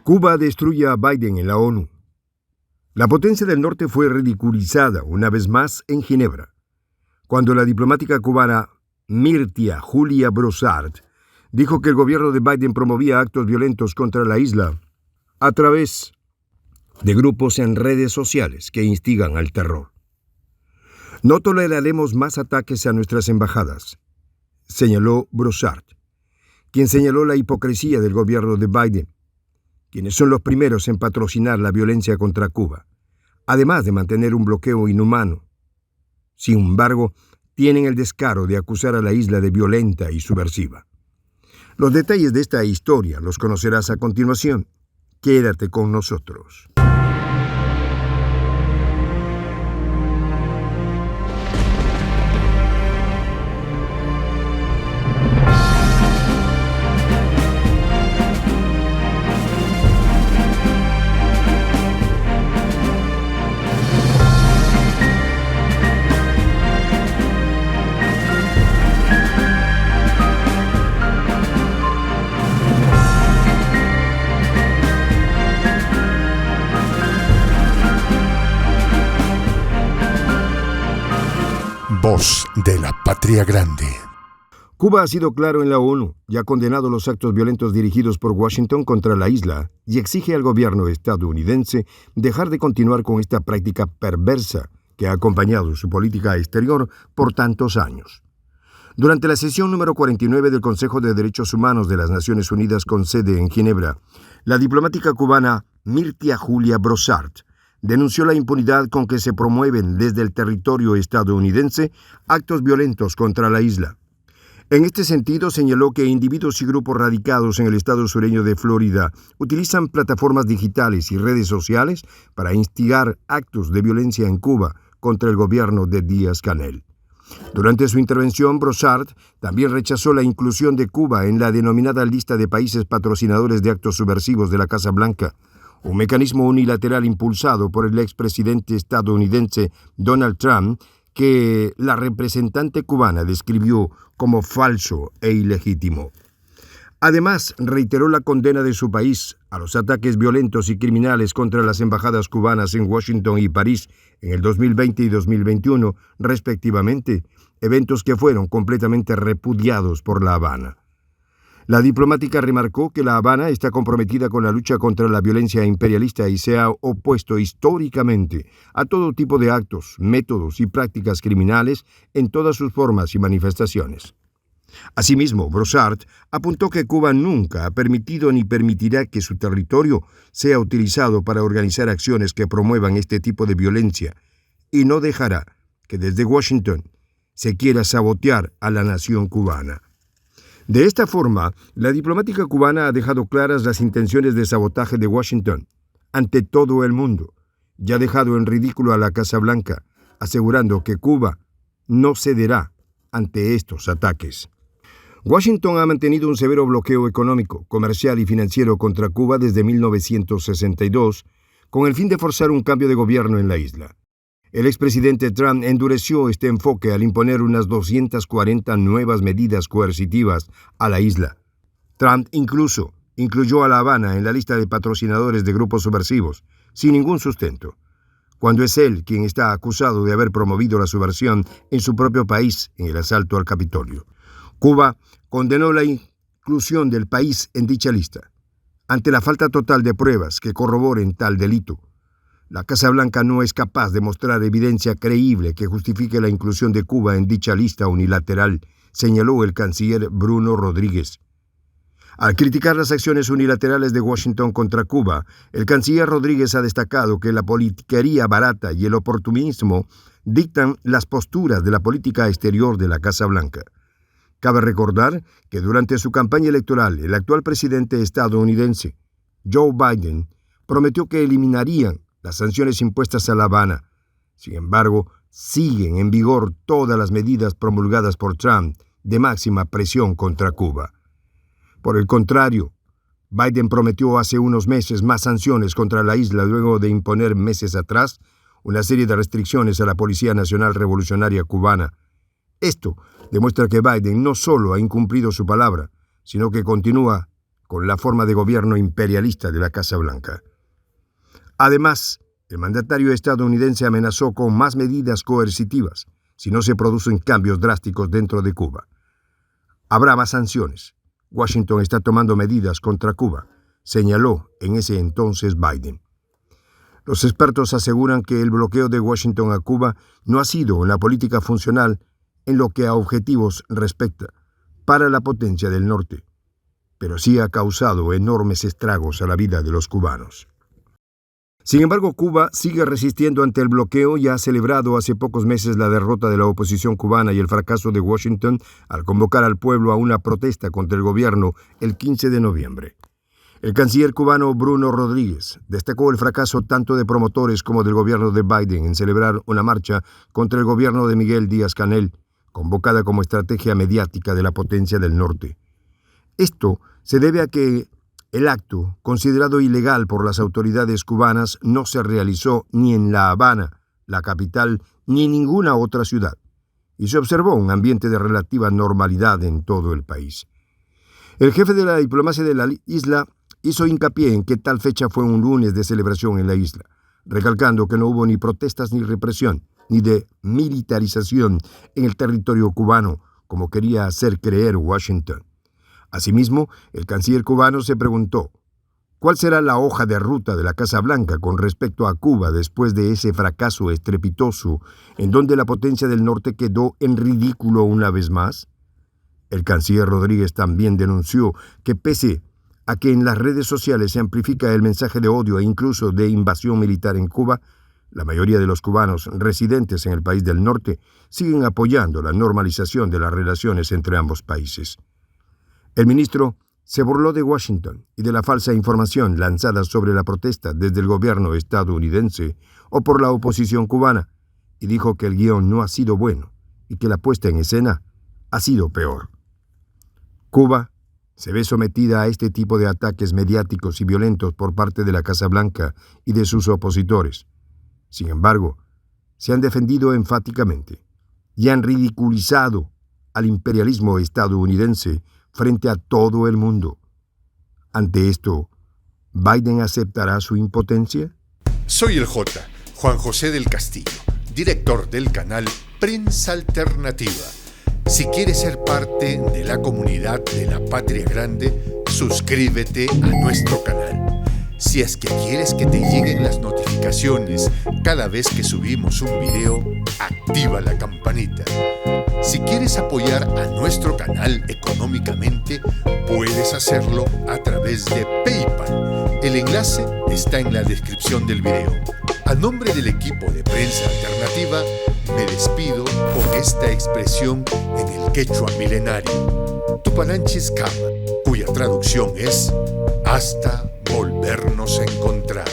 Cuba destruye a Biden en la ONU. La potencia del norte fue ridiculizada una vez más en Ginebra, cuando la diplomática cubana Mirtia Julia Brossard dijo que el gobierno de Biden promovía actos violentos contra la isla a través de grupos en redes sociales que instigan al terror. No toleraremos más ataques a nuestras embajadas, señaló Brossard, quien señaló la hipocresía del gobierno de Biden, quienes son los primeros en patrocinar la violencia contra Cuba, además de mantener un bloqueo inhumano. Sin embargo, tienen el descaro de acusar a la isla de violenta y subversiva. Los detalles de esta historia los conocerás a continuación. Quédate con nosotros. Voz de la Patria Grande. Cuba ha sido claro en la ONU y ha condenado los actos violentos dirigidos por Washington contra la isla y exige al gobierno estadounidense dejar de continuar con esta práctica perversa que ha acompañado su política exterior por tantos años. Durante la sesión número 49 del Consejo de Derechos Humanos de las Naciones Unidas con sede en Ginebra, la diplomática cubana Mirtia Julia Brossard denunció la impunidad con que se promueven desde el territorio estadounidense actos violentos contra la isla. En este sentido, señaló que individuos y grupos radicados en el estado sureño de Florida utilizan plataformas digitales y redes sociales para instigar actos de violencia en Cuba contra el gobierno de Díaz-Canel. Durante su intervención, Brossard también rechazó la inclusión de Cuba en la denominada lista de países patrocinadores de actos subversivos de la Casa Blanca, un mecanismo unilateral impulsado por el expresidente estadounidense Donald Trump, que la representante cubana describió como falso e ilegítimo. Además, reiteró la condena de su país a los ataques violentos y criminales contra las embajadas cubanas en Washington y París en el 2020 y 2021, respectivamente, eventos que fueron completamente repudiados por La Habana. La diplomática remarcó que La Habana está comprometida con la lucha contra la violencia imperialista y se ha opuesto históricamente a todo tipo de actos, métodos y prácticas criminales en todas sus formas y manifestaciones. Asimismo, Brossard apuntó que Cuba nunca ha permitido ni permitirá que su territorio sea utilizado para organizar acciones que promuevan este tipo de violencia y no dejará que desde Washington se quiera sabotear a la nación cubana. De esta forma, la diplomática cubana ha dejado claras las intenciones de sabotaje de Washington ante todo el mundo y ha dejado en ridículo a la Casa Blanca, asegurando que Cuba no cederá ante estos ataques. Washington ha mantenido un severo bloqueo económico, comercial y financiero contra Cuba desde 1962, con el fin de forzar un cambio de gobierno en la isla. El expresidente Trump endureció este enfoque al imponer unas 240 nuevas medidas coercitivas a la isla. Trump incluso incluyó a La Habana en la lista de patrocinadores de grupos subversivos, sin ningún sustento, cuando es él quien está acusado de haber promovido la subversión en su propio país en el asalto al Capitolio. Cuba condenó la inclusión del país en dicha lista, ante la falta total de pruebas que corroboren tal delito. La Casa Blanca no es capaz de mostrar evidencia creíble que justifique la inclusión de Cuba en dicha lista unilateral, señaló el canciller Bruno Rodríguez. Al criticar las acciones unilaterales de Washington contra Cuba, el canciller Rodríguez ha destacado que la politiquería barata y el oportunismo dictan las posturas de la política exterior de la Casa Blanca. Cabe recordar que durante su campaña electoral, el actual presidente estadounidense, Joe Biden, prometió que eliminarían las sanciones impuestas a La Habana. Sin embargo, siguen en vigor todas las medidas promulgadas por Trump de máxima presión contra Cuba. Por el contrario, Biden prometió hace unos meses más sanciones contra la isla luego de imponer meses atrás una serie de restricciones a la Policía Nacional Revolucionaria Cubana. Esto demuestra que Biden no solo ha incumplido su palabra, sino que continúa con la forma de gobierno imperialista de la Casa Blanca. Además, el mandatario estadounidense amenazó con más medidas coercitivas si no se producen cambios drásticos dentro de Cuba. Habrá más sanciones. Washington está tomando medidas contra Cuba, señaló en ese entonces Biden. Los expertos aseguran que el bloqueo de Washington a Cuba no ha sido una política funcional en lo que a objetivos respecta para la potencia del norte, pero sí ha causado enormes estragos a la vida de los cubanos. Sin embargo, Cuba sigue resistiendo ante el bloqueo y ha celebrado hace pocos meses la derrota de la oposición cubana y el fracaso de Washington al convocar al pueblo a una protesta contra el gobierno el 15 de noviembre. El canciller cubano Bruno Rodríguez destacó el fracaso tanto de promotores como del gobierno de Biden en celebrar una marcha contra el gobierno de Miguel Díaz-Canel, convocada como estrategia mediática de la potencia del norte. Esto se debe a que el acto, considerado ilegal por las autoridades cubanas, no se realizó ni en La Habana, la capital, ni en ninguna otra ciudad, y se observó un ambiente de relativa normalidad en todo el país. El jefe de la diplomacia de la isla hizo hincapié en que tal fecha fue un lunes de celebración en la isla, recalcando que no hubo ni protestas ni represión, ni de militarización en el territorio cubano, como quería hacer creer Washington. Asimismo, el canciller cubano se preguntó, ¿cuál será la hoja de ruta de la Casa Blanca con respecto a Cuba después de ese fracaso estrepitoso en donde la potencia del norte quedó en ridículo una vez más? El canciller Rodríguez también denunció que pese a que en las redes sociales se amplifica el mensaje de odio e incluso de invasión militar en Cuba, la mayoría de los cubanos residentes en el país del norte siguen apoyando la normalización de las relaciones entre ambos países. El ministro se burló de Washington y de la falsa información lanzada sobre la protesta desde el gobierno estadounidense o por la oposición cubana y dijo que el guión no ha sido bueno y que la puesta en escena ha sido peor. Cuba se ve sometida a este tipo de ataques mediáticos y violentos por parte de la Casa Blanca y de sus opositores. Sin embargo, se han defendido enfáticamente y han ridiculizado al imperialismo estadounidense frente a todo el mundo. Ante esto, ¿Biden aceptará su impotencia? Soy el J, Juan José del Castillo, director del canal Prensa Alternativa. Si quieres ser parte de la comunidad de la Patria Grande, suscríbete a nuestro canal. Si es que quieres que te lleguen las notificaciones cada vez que subimos un video, activa la campanita. Si quieres apoyar a nuestro canal económicamente, puedes hacerlo a través de PayPal. El enlace está en la descripción del video. A nombre del equipo de Prensa Alternativa, me despido con esta expresión en el quechua milenario, Tupananchis Kama, cuya traducción es hasta volvernos a encontrar.